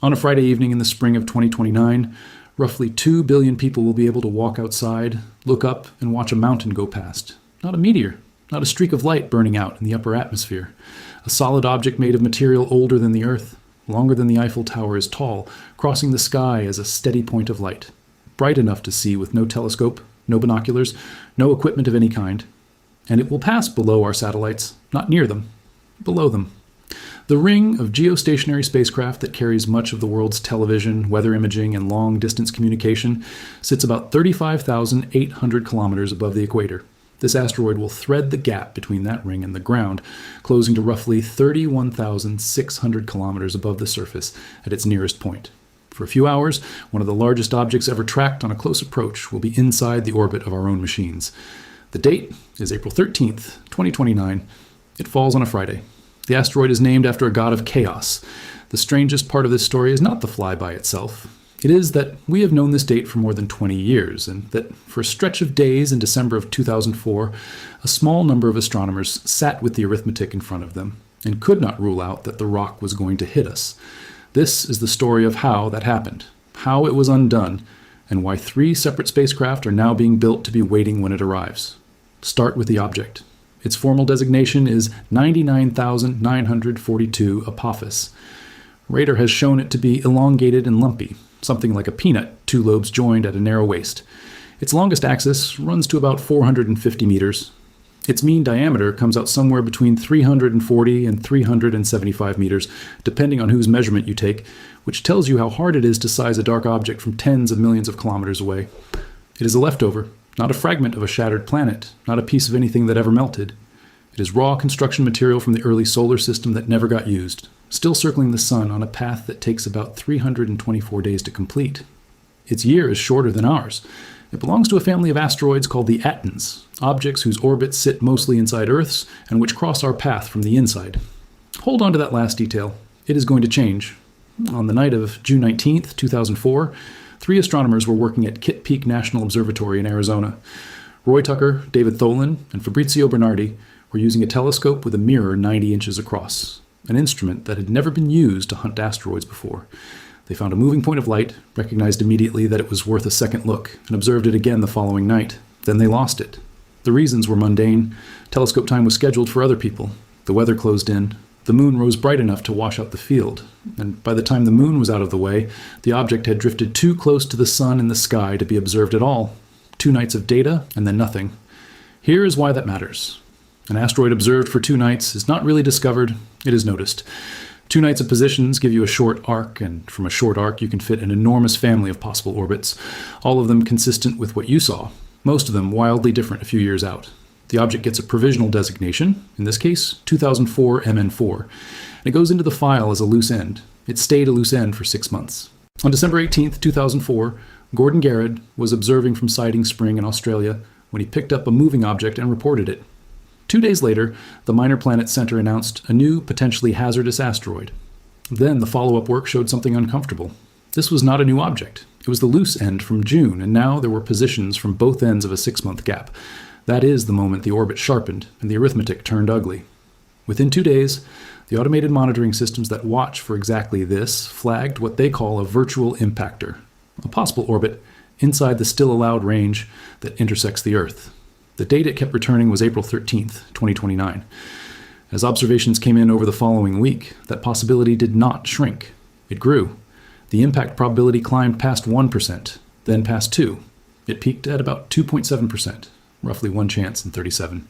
On a Friday evening in the spring of 2029, roughly 2 billion people will be able to walk outside, look up, and watch a mountain go past. Not a meteor, not a streak of light burning out in the upper atmosphere. A solid object made of material older than the Earth, longer than the Eiffel Tower is tall, crossing the sky as a steady point of light. Bright enough to see with no telescope, no binoculars, no equipment of any kind. And it will pass below our satellites, not near them, below them. The ring of geostationary spacecraft that carries much of the world's television, weather imaging, and long-distance communication sits about 35,800 kilometers above the equator. This asteroid will thread the gap between that ring and the ground, closing to roughly 31,600 kilometers above the surface at its nearest point. For a few hours, one of the largest objects ever tracked on a close approach will be inside the orbit of our own machines. The date is April 13th, 2029. It falls on a Friday. The asteroid is named after a god of chaos. The strangest part of this story is not the flyby itself. It is that we have known this date for more than 20 years, and that for a stretch of days in December of 2004, a small number of astronomers sat with the arithmetic in front of them and could not rule out that the rock was going to hit us. This is the story of how that happened, how it was undone, and why 3 separate spacecraft are now being built to be waiting when it arrives. Start with the object. Its formal designation is 99,942 Apophis. Radar has shown it to be elongated and lumpy, something like a peanut, 2 lobes joined at a narrow waist. Its longest axis runs to about 450 meters. Its mean diameter comes out somewhere between 340 and 375 meters, depending on whose measurement you take, which tells you how hard it is to size a dark object from tens of millions of kilometers away. It is a leftover, not a fragment of a shattered planet, not a piece of anything that ever melted. It is raw construction material from the early solar system that never got used, still circling the sun on a path that takes about 324 days to complete. Its year is shorter than ours. It belongs to a family of asteroids called the Attens, objects whose orbits sit mostly inside Earth's and which cross our path from the inside. Hold on to that last detail. It is going to change. On the night of June 19th, 2004, 3 astronomers were working at Kitt Peak National Observatory in Arizona. Roy Tucker, David Tholen, and Fabrizio Bernardi were using a telescope with a mirror 90 inches across, an instrument that had never been used to hunt asteroids before. They found a moving point of light, recognized immediately that it was worth a second look, and observed it again the following night. Then they lost it. The reasons were mundane. Telescope time was scheduled for other people. The weather closed in. The moon rose bright enough to wash out the field, and by the time the moon was out of the way, the object had drifted too close to the sun in the sky to be observed at all. 2 nights of data, and then nothing. Here is why that matters. An asteroid observed for 2 nights is not really discovered, it is noticed. 2 nights of positions give you a short arc, and from a short arc you can fit an enormous family of possible orbits, all of them consistent with what you saw, most of them wildly different a few years out. The object gets a provisional designation, in this case 2004 MN4, and it goes into the file as a loose end. It stayed a loose end for 6 months. On December 18, 2004, Gordon Garrod was observing from Siding Spring in Australia when he picked up a moving object and reported it. 2 days later, the Minor Planet Center announced a new, potentially hazardous asteroid. Then the follow-up work showed something uncomfortable. This was not a new object. It was the loose end from June, and now there were positions from both ends of a 6-month gap. That is the moment the orbit sharpened and the arithmetic turned ugly. Within 2 days, the automated monitoring systems that watch for exactly this flagged what they call a virtual impactor, a possible orbit inside the still allowed range that intersects the Earth. The date it kept returning was April 13th, 2029. As observations came in over the following week, that possibility did not shrink. It grew. The impact probability climbed past 1%, then past 2%. It peaked at about 2.7%, roughly 1 chance in 37.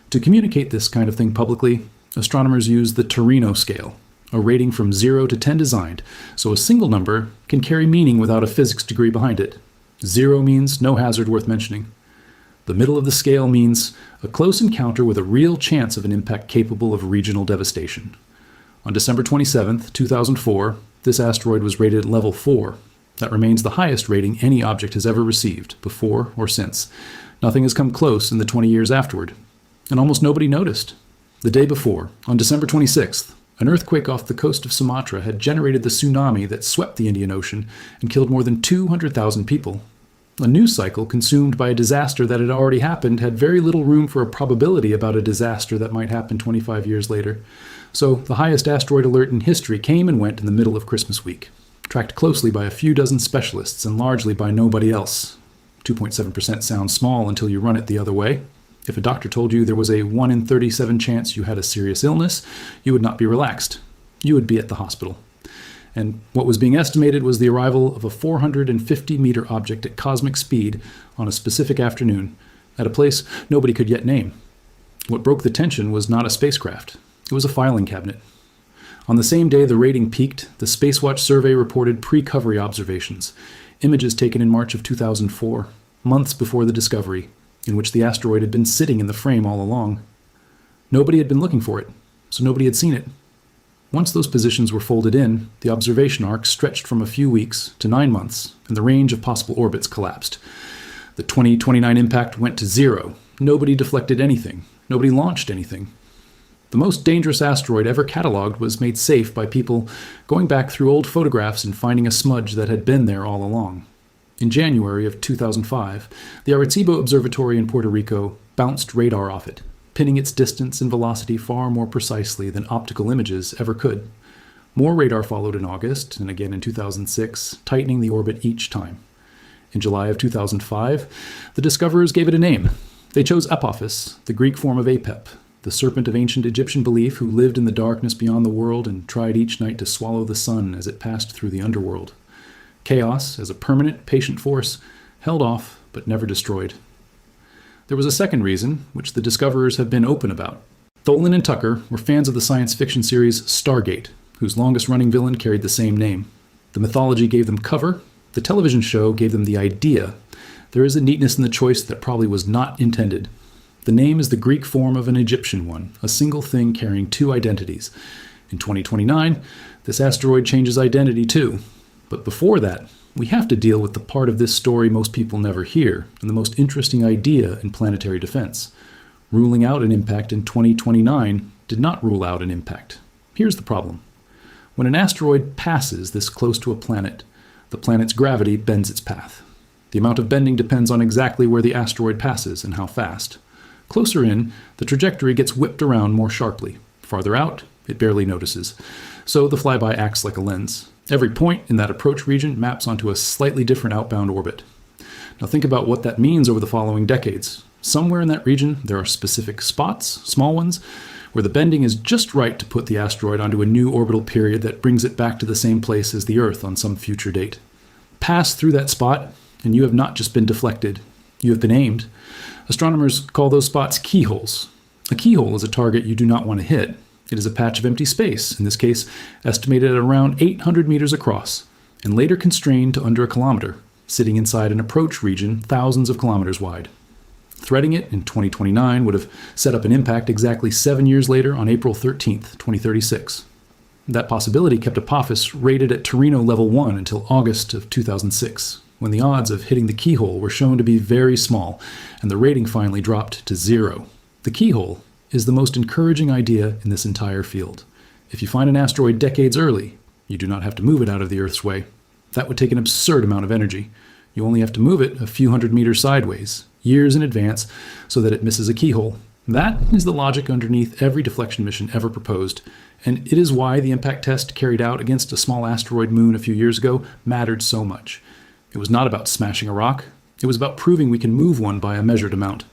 To communicate this kind of thing publicly, astronomers use the Torino scale, a rating from 0 to 10 designed, so a single number can carry meaning without a physics degree behind it. 0 means no hazard worth mentioning. The middle of the scale means a close encounter with a real chance of an impact capable of regional devastation. On December 27, 2004, this asteroid was rated level 4. That remains the highest rating any object has ever received, before or since. Nothing has come close in the 20 years afterward. And almost nobody noticed. The day before, on December 26th, an earthquake off the coast of Sumatra had generated the tsunami that swept the Indian Ocean and killed more than 200,000 people. A news cycle consumed by a disaster that had already happened had very little room for a probability about a disaster that might happen 25 years later. So the highest asteroid alert in history came and went in the middle of Christmas week, tracked closely by a few dozen specialists and largely by nobody else. 2.7% sounds small until you run it the other way. If a doctor told you there was a 1 in 37 chance you had a serious illness, you would not be relaxed. You would be at the hospital. And what was being estimated was the arrival of a 450-meter object at cosmic speed on a specific afternoon at a place nobody could yet name. What broke the tension was not a spacecraft. It was a filing cabinet. On the same day the rating peaked, the Spacewatch survey reported pre-covery observations, images taken in March of 2004, months before the discovery, in which the asteroid had been sitting in the frame all along. Nobody had been looking for it, so nobody had seen it. Once those positions were folded in, the observation arc stretched from a few weeks to 9 months, and the range of possible orbits collapsed. The 2029 impact went to 0. Nobody deflected anything. Nobody launched anything. The most dangerous asteroid ever catalogued was made safe by people going back through old photographs and finding a smudge that had been there all along. In January of 2005, the Arecibo Observatory in Puerto Rico bounced radar off it, pinning its distance and velocity far more precisely than optical images ever could. More radar followed in August, and again in 2006, tightening the orbit each time. In July of 2005, the discoverers gave it a name. They chose Apophis, the Greek form of Apep, the serpent of ancient Egyptian belief who lived in the darkness beyond the world and tried each night to swallow the sun as it passed through the underworld. Chaos, as a permanent, patient force, held off but never destroyed. There was a second reason, which the discoverers have been open about. Tholen and Tucker were fans of the science fiction series Stargate, whose longest-running villain carried the same name. The mythology gave them cover. The television show gave them the idea. There is a neatness in the choice that probably was not intended. The name is the Greek form of an Egyptian one, a single thing carrying two identities. In 2029, this asteroid changes identity too. But before that, we have to deal with the part of this story most people never hear, and the most interesting idea in planetary defense. Ruling out an impact in 2029 did not rule out an impact. Here's the problem. When an asteroid passes this close to a planet, the planet's gravity bends its path. The amount of bending depends on exactly where the asteroid passes and how fast. Closer in, the trajectory gets whipped around more sharply. Farther out, it barely notices. So the flyby acts like a lens. Every point in that approach region maps onto a slightly different outbound orbit. Now think about what that means over the following decades. Somewhere in that region, there are specific spots, small ones, where the bending is just right to put the asteroid onto a new orbital period that brings it back to the same place as the Earth on some future date. Pass through that spot, and you have not just been deflected. You have been aimed. Astronomers call those spots keyholes. A keyhole is a target you do not want to hit. It is a patch of empty space, in this case estimated at around 800 meters across, and later constrained to under a kilometer, sitting inside an approach region thousands of kilometers wide. Threading it in 2029 would have set up an impact exactly 7 years later on April 13th, 2036. That possibility kept Apophis rated at Torino Level 1 until August of 2006, when the odds of hitting the keyhole were shown to be very small, and the rating finally dropped to 0. The keyhole is the most encouraging idea in this entire field. If you find an asteroid decades early, you do not have to move it out of the Earth's way. That would take an absurd amount of energy. You only have to move it a few hundred meters sideways, years in advance, so that it misses a keyhole. That is the logic underneath every deflection mission ever proposed, and it is why the impact test carried out against a small asteroid moon a few years ago mattered so much. It was not about smashing a rock. It was about proving we can move one by a measured amount.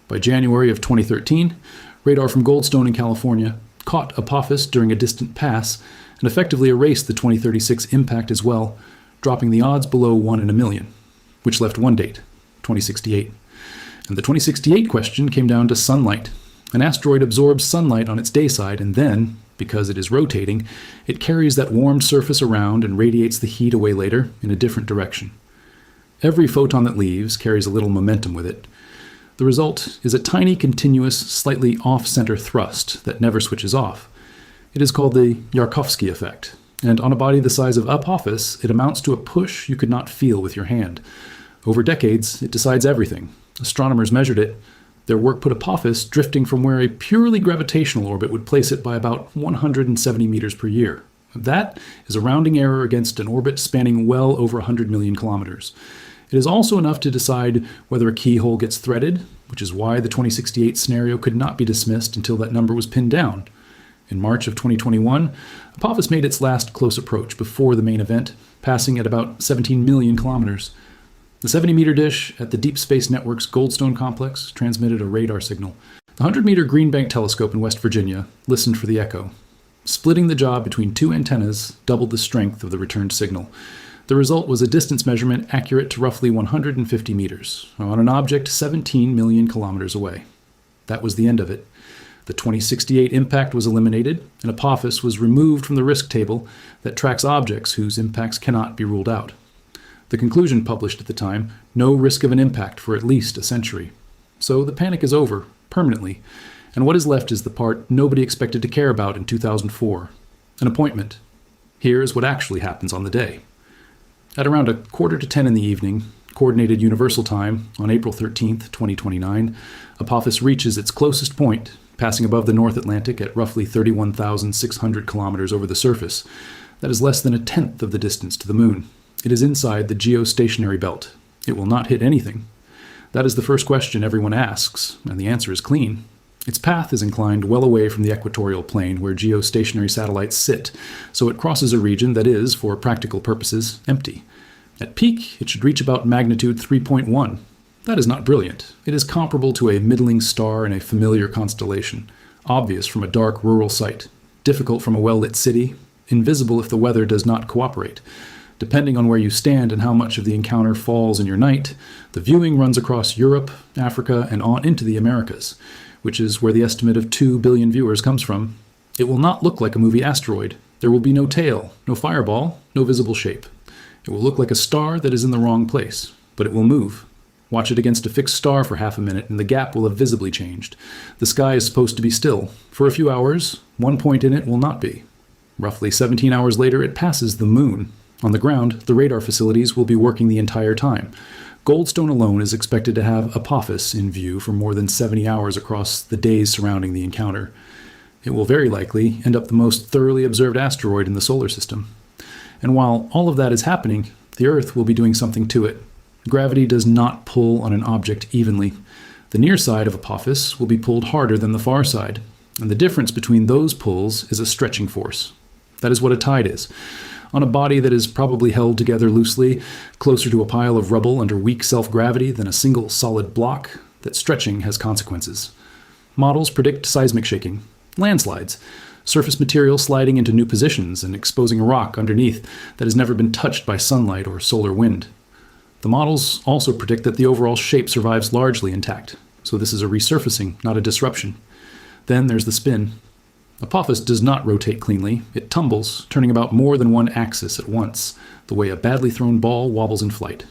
By January of 2013, radar from Goldstone in California caught Apophis during a distant pass and effectively erased the 2036 impact as well, dropping the odds below 1 in a million, which left one date, 2068. And the 2068 question came down to sunlight. An asteroid absorbs sunlight on its day side, and then, because it is rotating, it carries that warmed surface around and radiates the heat away later in a different direction. Every photon that leaves carries a little momentum with it. The result is a tiny, continuous, slightly off-center thrust that never switches off. It is called the Yarkovsky effect, and on a body the size of Apophis, it amounts to a push you could not feel with your hand. Over decades, it decides everything. Astronomers measured it. Their work put Apophis drifting from where a purely gravitational orbit would place it by about 170 meters per year. That is a rounding error against an orbit spanning well over 100 million kilometers. It is also enough to decide whether a keyhole gets threaded, which is why the 2068 scenario could not be dismissed until that number was pinned down. In March of 2021, Apophis made its last close approach before the main event, passing at about 17 million kilometers. The 70-meter dish at the Deep Space Network's Goldstone complex transmitted a radar signal. The 100-meter Green Bank telescope in West Virginia listened for the echo. Splitting the job between two antennas doubled the strength of the returned signal. The result was a distance measurement accurate to roughly 150 meters, on an object 17 million kilometers away. That was the end of it. The 2068 impact was eliminated, and Apophis was removed from the risk table that tracks objects whose impacts cannot be ruled out. The conclusion published at the time, no risk of an impact for at least a century. So the panic is over, permanently, and what is left is the part nobody expected to care about in 2004, an appointment. Here is what actually happens on the day. At around 9:45 in the evening, Coordinated Universal Time, on April 13th, 2029, Apophis reaches its closest point, passing above the North Atlantic at roughly 31,600 kilometers over the surface. That is less than a tenth of the distance to the Moon. It is inside the geostationary belt. It will not hit anything. That is the first question everyone asks, and the answer is clean. Its path is inclined well away from the equatorial plane where geostationary satellites sit, so it crosses a region that is, for practical purposes, empty. At peak, it should reach about magnitude 3.1. That is not brilliant. It is comparable to a middling star in a familiar constellation, obvious from a dark rural site, difficult from a well-lit city, invisible if the weather does not cooperate. Depending on where you stand and how much of the encounter falls in your night, the viewing runs across Europe, Africa, and on into the Americas, which is where the estimate of 2 billion viewers comes from. It will not look like a movie asteroid. There will be no tail, no fireball, no visible shape. It will look like a star that is in the wrong place, but it will move. Watch it against a fixed star for half a minute, and the gap will have visibly changed. The sky is supposed to be still. For a few hours, one point in it will not be. Roughly 17 hours later, it passes the Moon. On the ground, the radar facilities will be working the entire time. Goldstone alone is expected to have Apophis in view for more than 70 hours across the days surrounding the encounter. It will very likely end up the most thoroughly observed asteroid in the solar system. And while all of that is happening, the Earth will be doing something to it. Gravity does not pull on an object evenly. The near side of Apophis will be pulled harder than the far side, and the difference between those pulls is a stretching force. That is what a tide is. On a body that is probably held together loosely, closer to a pile of rubble under weak self-gravity than a single solid block, that stretching has consequences. Models predict seismic shaking, landslides, surface material sliding into new positions and exposing a rock underneath that has never been touched by sunlight or solar wind. The models also predict that the overall shape survives largely intact, so this is a resurfacing, not a disruption. Then there's the spin. Apophis does not rotate cleanly. It tumbles, turning about more than one axis at once, the way a badly thrown ball wobbles in flight.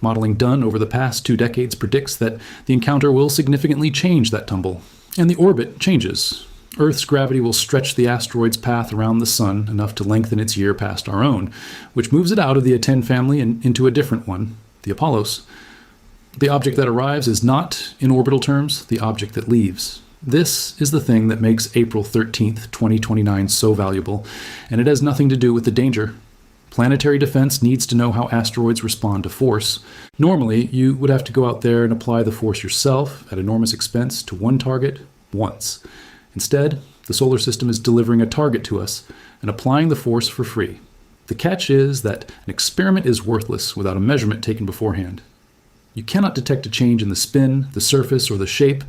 Modeling done over the past 2 decades predicts that the encounter will significantly change that tumble, and the orbit changes. Earth's gravity will stretch the asteroid's path around the Sun enough to lengthen its year past our own, which moves it out of the Aten family and into a different one, the Apollos. The object that arrives is not, in orbital terms, the object that leaves. This is the thing that makes April 13th, 2029 so valuable, and it has nothing to do with the danger. Planetary defense needs to know how asteroids respond to force. Normally, you would have to go out there and apply the force yourself at enormous expense to one target once. Instead, the solar system is delivering a target to us and applying the force for free. The catch is that an experiment is worthless without a measurement taken beforehand. You cannot detect a change in the spin, the surface, or the shape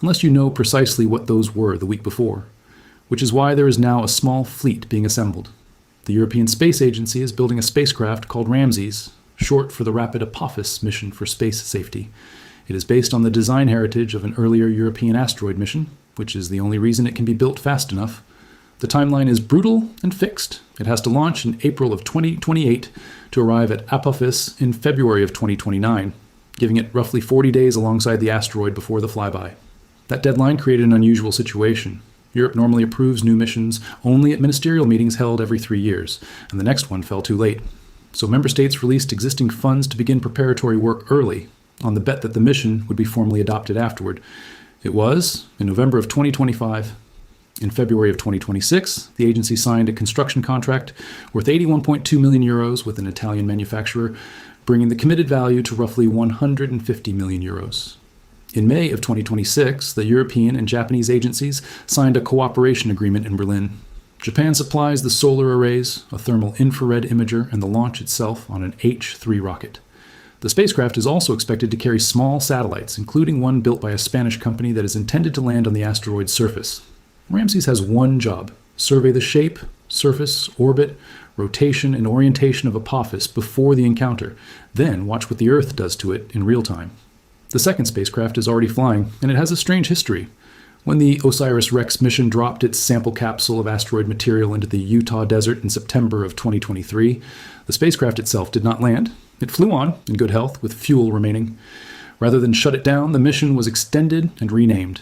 unless you know precisely what those were the week before, which is why there is now a small fleet being assembled. The European Space Agency is building a spacecraft called Ramses, short for the Rapid Apophis mission for space safety. It is based on the design heritage of an earlier European asteroid mission, which is the only reason it can be built fast enough. The timeline is brutal and fixed. It has to launch in April of 2028 to arrive at Apophis in February of 2029, giving it roughly 40 days alongside the asteroid before the flyby. That deadline created an unusual situation. Europe normally approves new missions only at ministerial meetings held every 3 years, and the next one fell too late. So member states released existing funds to begin preparatory work early, on the bet that the mission would be formally adopted afterward. It was, in November of 2025. In February of 2026, the agency signed a construction contract worth 81.2 million euros with an Italian manufacturer, bringing the committed value to roughly 150 million euros. In May of 2026, the European and Japanese agencies signed a cooperation agreement in Berlin. Japan supplies the solar arrays, a thermal infrared imager, and the launch itself on an H-3 rocket. The spacecraft is also expected to carry small satellites, including one built by a Spanish company that is intended to land on the asteroid's surface. Ramses has one job: survey the shape, surface, orbit, rotation, and orientation of Apophis before the encounter, then watch what the Earth does to it in real time. The second spacecraft is already flying, and it has a strange history. When the OSIRIS-REx mission dropped its sample capsule of asteroid material into the Utah desert in September of 2023, the spacecraft itself did not land. It flew on, in good health, with fuel remaining. Rather than shut it down, the mission was extended and renamed.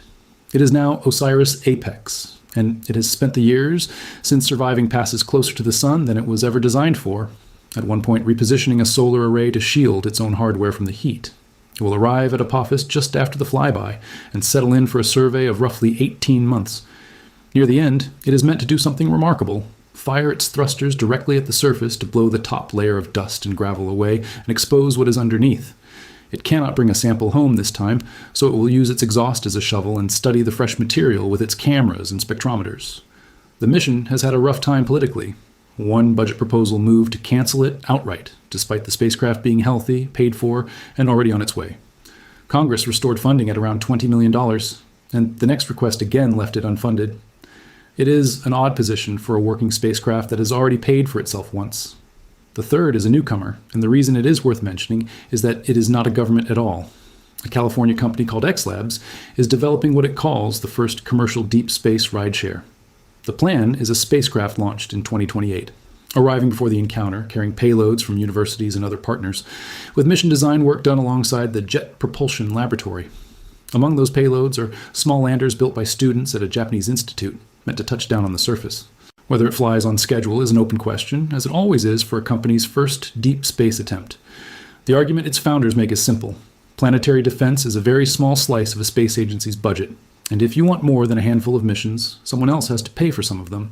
It is now OSIRIS-APEX, and it has spent the years since surviving passes closer to the sun than it was ever designed for, at one point repositioning a solar array to shield its own hardware from the heat. It will arrive at Apophis just after the flyby and settle in for a survey of roughly 18 months. Near the end, it is meant to do something remarkable: fire its thrusters directly at the surface to blow the top layer of dust and gravel away and expose what is underneath. It cannot bring a sample home this time, so it will use its exhaust as a shovel and study the fresh material with its cameras and spectrometers. The mission has had a rough time politically. One budget proposal moved to cancel it outright, despite the spacecraft being healthy, paid for, and already on its way. Congress restored funding at around $20 million, and the next request again left it unfunded. It is an odd position for a working spacecraft that has already paid for itself once. The third is a newcomer, and the reason it is worth mentioning is that it is not a government at all. A California company called X Labs is developing what it calls the first commercial deep space rideshare. The plan is a spacecraft launched in 2028, arriving before the encounter, carrying payloads from universities and other partners, with mission design work done alongside the Jet Propulsion Laboratory. Among those payloads are small landers built by students at a Japanese institute, meant to touch down on the surface. Whether it flies on schedule is an open question, as it always is for a company's first deep space attempt. The argument its founders make is simple. Planetary defense is a very small slice of a space agency's budget, and if you want more than a handful of missions, someone else has to pay for some of them.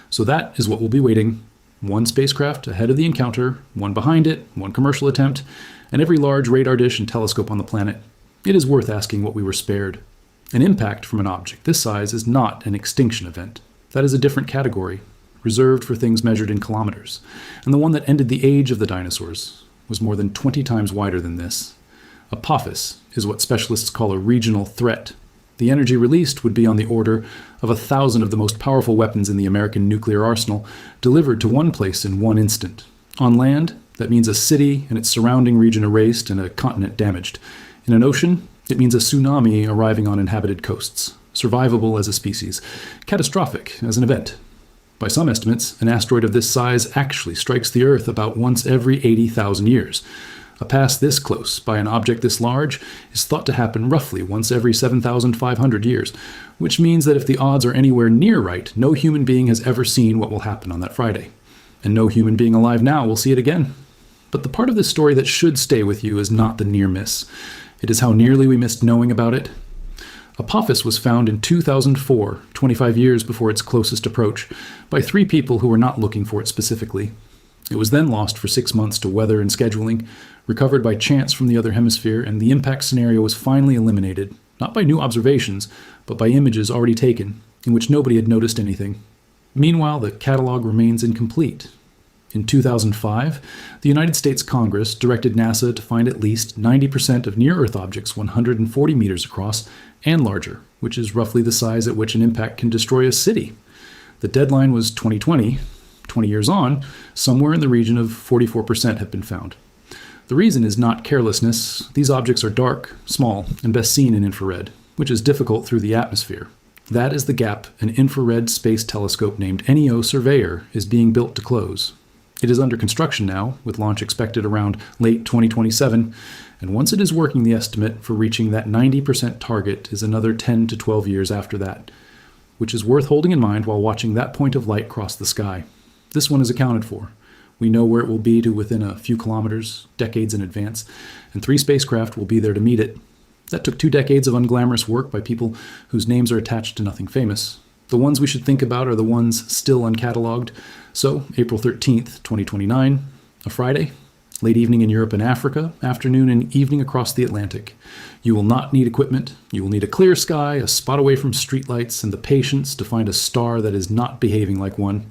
So that is what will be waiting. One spacecraft ahead of the encounter, one behind it, one commercial attempt, and every large radar dish and telescope on the planet. It is worth asking what we were spared. An impact from an object this size is not an extinction event. That is a different category, reserved for things measured in kilometers. And the one that ended the age of the dinosaurs was more than 20 times wider than this. Apophis is what specialists call a regional threat. The energy released would be on the order of 1,000 of the most powerful weapons in the American nuclear arsenal, delivered to one place in one instant. On land, that means a city and its surrounding region erased and a continent damaged. In an ocean, it means a tsunami arriving on inhabited coasts, survivable as a species, catastrophic as an event. By some estimates, an asteroid of this size actually strikes the Earth about once every 80,000 years. A pass this close by an object this large is thought to happen roughly once every 7,500 years, which means that if the odds are anywhere near right, no human being has ever seen what will happen on that Friday. And no human being alive now will see it again. But the part of this story that should stay with you is not the near miss. It is how nearly we missed knowing about it. Apophis was found in 2004, 25 years before its closest approach, by 3 people who were not looking for it specifically. It was then lost for 6 months to weather and scheduling, recovered by chance from the other hemisphere, and the impact scenario was finally eliminated, not by new observations, but by images already taken, in which nobody had noticed anything. Meanwhile, the catalog remains incomplete. In 2005, the United States Congress directed NASA to find at least 90% of near-Earth objects 140 meters across and larger, which is roughly the size at which an impact can destroy a city. The deadline was 2020. 20 years on, somewhere in the region of 44% have been found. The reason is not carelessness. These objects are dark, small, and best seen in infrared, which is difficult through the atmosphere. That is the gap an infrared space telescope named NEO Surveyor is being built to close. It is under construction now, with launch expected around late 2027, and once it is working, the estimate for reaching that 90% target is another 10 to 12 years after that, which is worth holding in mind while watching that point of light cross the sky. This one is accounted for. We know where it will be to within a few kilometers, decades in advance, and 3 spacecraft will be there to meet it. That took 2 decades of unglamorous work by people whose names are attached to nothing famous. The ones we should think about are the ones still uncatalogued. So, April 13th, 2029, a Friday, Late evening in Europe and Africa, afternoon and evening across the Atlantic. You will not need equipment. You will need a clear sky, a spot away from streetlights, and the patience to find a star that is not behaving like one.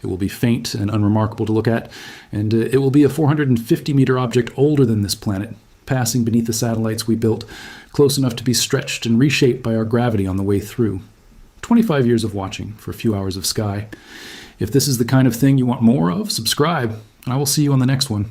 It will be faint and unremarkable to look at, and it will be a 450-meter object older than this planet, passing beneath the satellites we built, close enough to be stretched and reshaped by our gravity on the way through. 25 years of watching for a few hours of sky. If this is the kind of thing you want more of, subscribe, and I will see you on the next one.